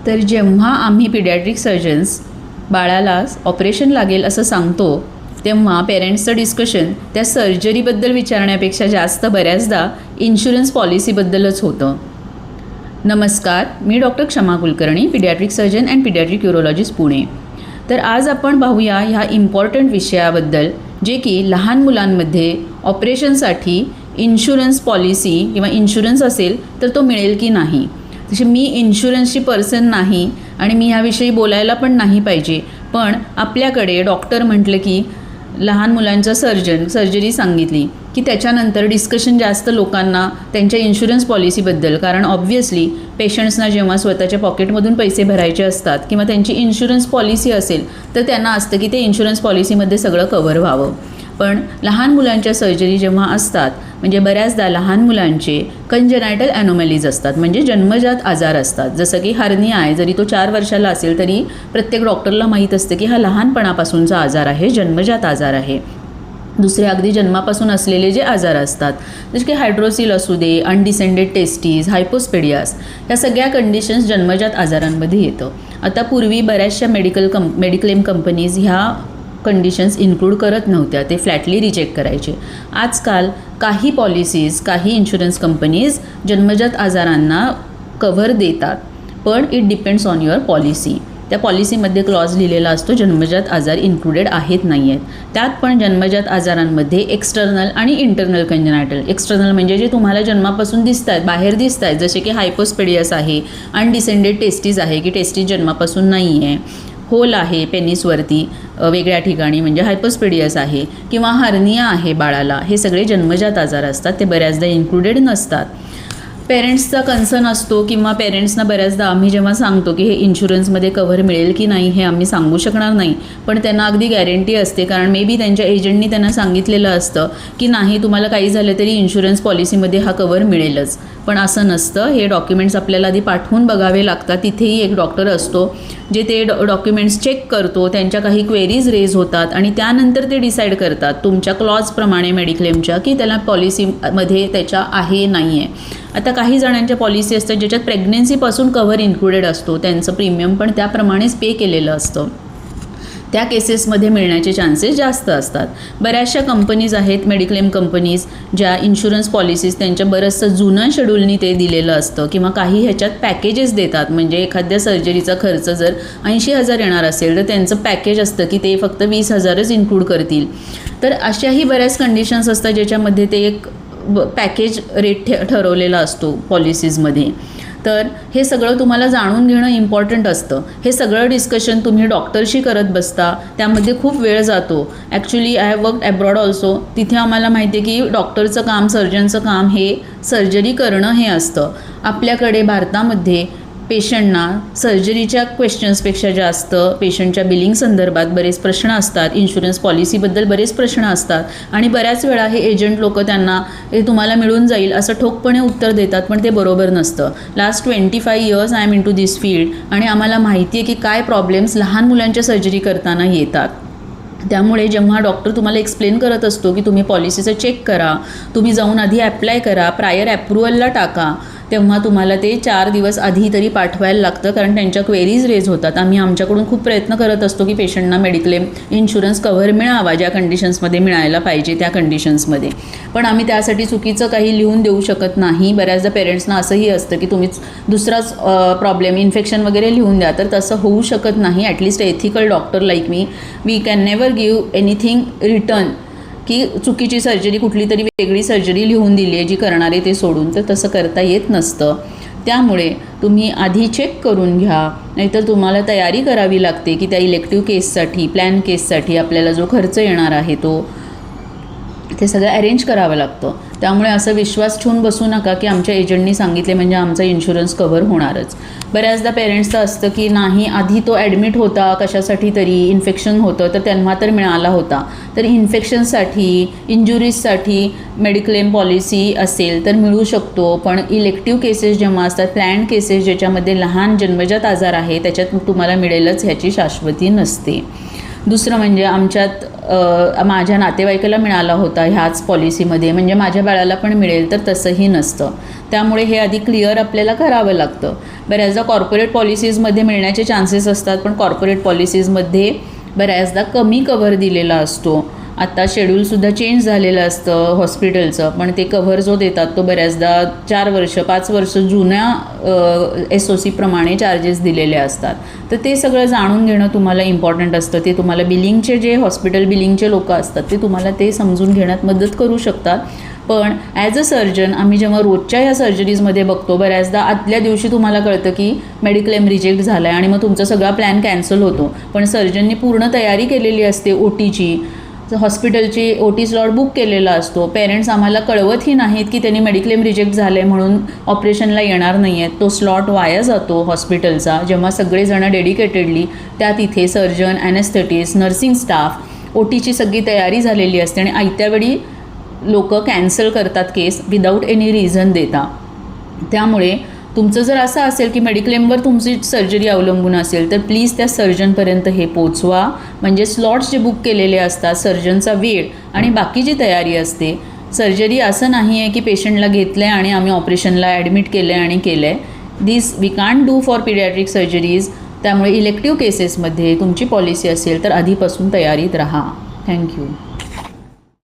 तर जेव्हा आम्ही पिडियाट्रिक सर्जन्स बाळाला ऑपरेशन लागेल असं सांगतो तेव्हा पेरेंट्सचं डिस्कशन त्या सर्जरीबद्दल विचारण्यापेक्षा जास्त बऱ्याचदा इन्शुरन्स पॉलिसीबद्दलच होतं. नमस्कार, मी डॉक्टर क्षमा Kulkarni, paediatric surgeon and paediatric urologist Pune. तर आज आपण पाहूया ह्या इम्पॉर्टंट विषयाबद्दल जे की लहान मुलांमध्ये ऑपरेशनसाठी इन्शुरन्स पॉलिसी किंवा इन्शुरन्स असेल तर तो मिळेल की नाही. तशी मी इन्शुरन्सची पर्सन नाही आणि मी ह्याविषयी बोलायला पण नाही पाहिजे, पण आपल्याकडे डॉक्टर म्हटलं की लहान मुलांचा सर्जरी सांगितली की त्याच्यानंतर डिस्कशन जास्त लोकांना त्यांच्या इन्शुरन्स पॉलिसीबद्दल, कारण ऑब्व्हियसली पेशंट्सना जेव्हा स्वतःच्या पॉकेटमधून पैसे भरायचे असतात किंवा त्यांची इन्शुरन्स पॉलिसी असेल तर त्यांना असतं की ते इन्शुरन्स पॉलिसीमध्ये सगळं कव्हर व्हावं. पण लहान मुलांच्या सर्जरी जेव्हा असतात म्हणजे बऱ्याचदा लहान मुलांचे कंजेनायटल ॲनोमॅलीज असतात, म्हणजे जन्मजात आजार असतात. जसं की हार्निया आहे, जरी तो 4 वर्षाला असेल तरी प्रत्येक डॉक्टरला माहीत असतं की हा लहानपणापासूनचा आजार आहे, जन्मजात आजार आहे. दुसरे अगदी जन्मापासून असलेले जे आजार असतात जसे की हायड्रोसिल असू दे, अनडिसेंडेड टेस्टीज, हायपोस्पेडियास, ह्या सगळ्या कंडिशन्स जन्मजात आजारांमध्ये येतं. आता पूर्वी बऱ्याचशा मेडिक्लेम कंपनीज ह्या कंडिशन्स इन्क्लूड करत नव्हत्या, ते फ्लॅटली रिजेक्ट करायचे. आजकाल काही पॉलिसीज, काही इन्शुरन्स कंपनीज जन्मजात आजारांना कव्हर देतात, पण it depends on your policy. त्या पॉलिसीमध्ये क्लॉज लिहिलेला असतो जन्मजात आजार इन्क्लुडेड आहेत नाही आहेत. त्यात पण जन्मजात आजारांमध्ये एक्सटर्नल आणि इंटरनल कंजेनायटल. एक्सटर्नल म्हणजे जे तुम्हाला जन्मापासून दिसत आहेत, बाहेर दिसत आहेत, जसे की हायपोस्पेडियस आहे, अनडिसेंडेड टेस्टीज आहे की टेस्टीज जन्मापासून नाही आहे, होल आहे पेनिसवरती वेगळ्या ठिकाणी म्हणजे हायपोस्पेडियस आहे, किंवा हार्निया आहे बाळाला, हे सगळे जन्मजात आजार असतात, ते बऱ्याचदा इन्क्लुडेड नसतात. पेरेंट्सचा कन्सर्न असतो किंवा पेरेंट्सना बऱ्याचदा आम्ही जेव्हा सांगतो की हे इन्शुरन्समध्ये कव्हर मिळेल की नाही हे आम्ही सांगू शकणार नाही, पण त्यांना अगदी गॅरंटी असते, कारण मे बी त्यांच्या एजंटनी त्यांना सांगितलेलं असतं की नाही तुम्हाला काही झालं तरी इन्शुरन्स पॉलिसीमध्ये हा कव्हर मिळेलच. पण असं नसतं. हे डॉक्युमेंट्स आपल्याला आधी पाठवून बघावे लागतात. तिथेही एक डॉक्टर असतो जे ते डॉक्युमेंट्स चेक करतो, त्यांच्या काही क्वेरीज रेज होतात आणि त्यानंतर ते डिसाईड करतात तुमच्या क्लॉजप्रमाणे मेडिक्लेमच्या की त्याला पॉलिसीमध्ये त्याच्या आहे नाही आहे. आता काही जणांच्या पॉलिसी असतात ज्याच्यात प्रेग्नन्सीपासून कव्हर इन्क्लुडेड असतो, त्यांचं प्रीमियम पण त्याप्रमाणेच पे केलेलं असतं. त्या केसेसमध्ये मिळण्याचे चान्सेस जास्त असतात. बऱ्याचशा कंपनीज आहेत मेडिक्लेम कंपनीज ज्या इन्शुरन्स पॉलिसीज त्यांच्या बरंचसं जुनं शेड्यूलनी ते दिलेलं असतं, किंवा काही ह्याच्यात पॅकेजेस देतात. म्हणजे एखाद्या सर्जरीचा खर्च जर 80,000 येणार असेल तर त्यांचं पॅकेज असतं की ते फक्त 20,000च इन्क्लूड करतील. तर अशाही बऱ्याच कंडिशन्स असतात ज्याच्यामध्ये ते एक पॅकेज रेट ठरवलेला असतो पॉलिसीजमध्ये. तर हे सगळं तुम्हाला जाणून घेणं इम्पॉर्टंट असतं. हे सगळं डिस्कशन तुम्ही डॉक्टरशी करत बसता, त्यामध्ये खूप वेळ जातो. Actually I have worked abroad also. तिथे आम्हाला माहिती आहे की डॉक्टरचं काम, सर्जनचं काम हे सर्जरी करणं हे असतं. आपल्याकडे भारतामध्ये पेशंटना सर्जरीच्या क्वेश्चन्सपेक्षा जास्त पेशंटच्या बिलिंग संदर्भात बरेच प्रश्न असतात, इन्शुरन्स पॉलिसीबद्दल बरेच प्रश्न असतात आणि बऱ्याच वेळा हे एजंट लोक त्यांना हे तुम्हाला मिळून जाईल असं ठोकपणे उत्तर देतात, पण ते बरोबर नसतं. Last 25 years I am into this field आणि आम्हाला माहिती आहे की काय प्रॉब्लेम्स लहान मुलांच्या सर्जरी करताना येतात. त्यामुळे जेव्हा डॉक्टर तुम्हाला एक्सप्लेन करत असतो की तुम्ही पॉलिसीचं चेक करा, तुम्ही जाऊन आधी ॲप्लाय करा, प्रायर ॲप्रुव्हलला टाका, तेव्हा तुम्हाला ते 4 दिवस आधी तरी पाठवायला लागतं, कारण त्यांच्या क्वेरीज रेज होतात. आम्ही आमच्याकडून खूप प्रयत्न करत असतो की पेशंटना मेडिक्लेम इन्शुरन्स कव्हर मिळावा ज्या कंडिशन्समध्ये मिळायला पाहिजे त्या कंडिशन्समध्ये, पण आम्ही त्यासाठी चुकीचं काही लिहून देऊ शकत नाही. बऱ्याचदा पेरेंट्सना असंही असतं की तुम्हीच दुसराच प्रॉब्लेम, इन्फेक्शन वगैरे लिहून द्या, तर तसं होऊ शकत नाही. At least ethical doctor like me, we can never give anything return की चुकीची सर्जरी, कुठली तरी वेगळी सर्जरी लिहून दिली आहे जी करणारे ते सोडून, तर तसं करता येत नसतं. त्यामुळे तुम्ही आधी चेक करून घ्या, नाहीतर तुम्हाला तयारी करावी लागते की त्या इलेक्टिव्ह केससाठी, प्लॅन केससाठी आपल्याला जो खर्च येणार आहे ते सगळं अरेंज करावं लागतं. त्यामुळे असं विश्वास ठेवून बसू नका की आमच्या एजंटनी सांगितले म्हणजे आमचा इन्शुरन्स कव्हर होणारच. बऱ्याचदा पेरेंट्सचं असतं की नाही आधी तो ॲडमिट होता कशासाठी तरी, इन्फेक्शन होतं तर तेव्हा तर मिळाला होता. तर इन्फेक्शनसाठी, इंजुरीजसाठी मेडिक्लेम पॉलिसी असेल तर मिळू शकतो, पण इलेक्टिव्ह केसेस जेव्हा असतात, प्लॅन्ड केसेस ज्याच्यामध्ये लहान जन्मजात आजार आहे त्याच्यात तुम्हाला मिळेलच ह्याची शाश्वती नसते. दुसरं म्हणजे आमच्यात माझ्या नातेवाईकाला मिळाला होता ह्याच पॉलिसीमध्ये, म्हणजे माझ्या बाळाला पण मिळेल, तर तसंही नसतं. त्यामुळे हे आधी क्लिअर आपल्याला करावं लागतं. बऱ्याचदा कॉर्पोरेट पॉलिसीजमध्ये मिळण्याचे चान्सेस असतात, पण कॉर्पोरेट पॉलिसीजमध्ये बऱ्याचदा कमी कव्हर दिलेला असतो. आता शेड्यूलसुद्धा चेंज झालेलं असतं हॉस्पिटलचं, पण ते कव्हर जो देतात तो बऱ्याचदा 4 वर्ष 5 वर्ष जुन्या SOC प्रमाणे चार्जेस दिलेले असतात. तर ते सगळं जाणून घेणं तुम्हाला इम्पॉर्टंट असतं. ते तुम्हाला बिलिंगचे जे हॉस्पिटल बिलिंगचे लोक असतात ते तुम्हाला ते समजून घेण्यात मदत करू शकतात. पण ॲज अ सर्जन आम्ही जेव्हा रोजच्या ह्या सर्जरीजमध्ये बघतो, बऱ्याचदा आदल्या दिवशी तुम्हाला कळतं की मेडिक्लेम रिजेक्ट झाला आहे आणि मग तुमचा सगळा प्लॅन कॅन्सल होतो. पण सर्जनने पूर्ण तयारी केलेली असते OTची, हॉस्पिटलची OT स्लॉट बुक केलेला असतो. पेरेंट्स आम्हाला कळवतही नाहीत की त्यांनी मेडिक्लेम रिजेक्ट झालं आहे म्हणून ऑपरेशनला येणार नाही आहेत. तो स्लॉट वाया जातो हॉस्पिटलचा, जेव्हा सगळेजणं डेडिकेटेडली त्या तिथे सर्जन, ॲनेस्थेटिस्ट, नर्सिंग स्टाफ, OTची सगळी तयारी झालेली असते आणि आयत्यावेळी लोक कॅन्सल करतात केस विदाऊट एनी रिझन देता. त्यामुळे तुमचं जर असं असेल की मेडिक्लेमवर तुमची सर्जरी अवलंबून असेल तर प्लीज त्या सर्जनपर्यंत हे पोचवा. म्हणजे स्लॉट्स जे बुक केलेले असतात, सर्जनचा वेळ आणि बाकी जी तयारी असते, सर्जरी असं नाही आहे की पेशंटला घेतलं आहे आणि आम्ही ऑपरेशनला ॲडमिट केलं आहे आणि केलं आहे. This we can't do for paediatric surgeries. त्यामुळे इलेक्टिव्ह केसेसमध्ये तुमची पॉलिसी असेल तर आधीपासून तयारीत राहा. थँक्यू.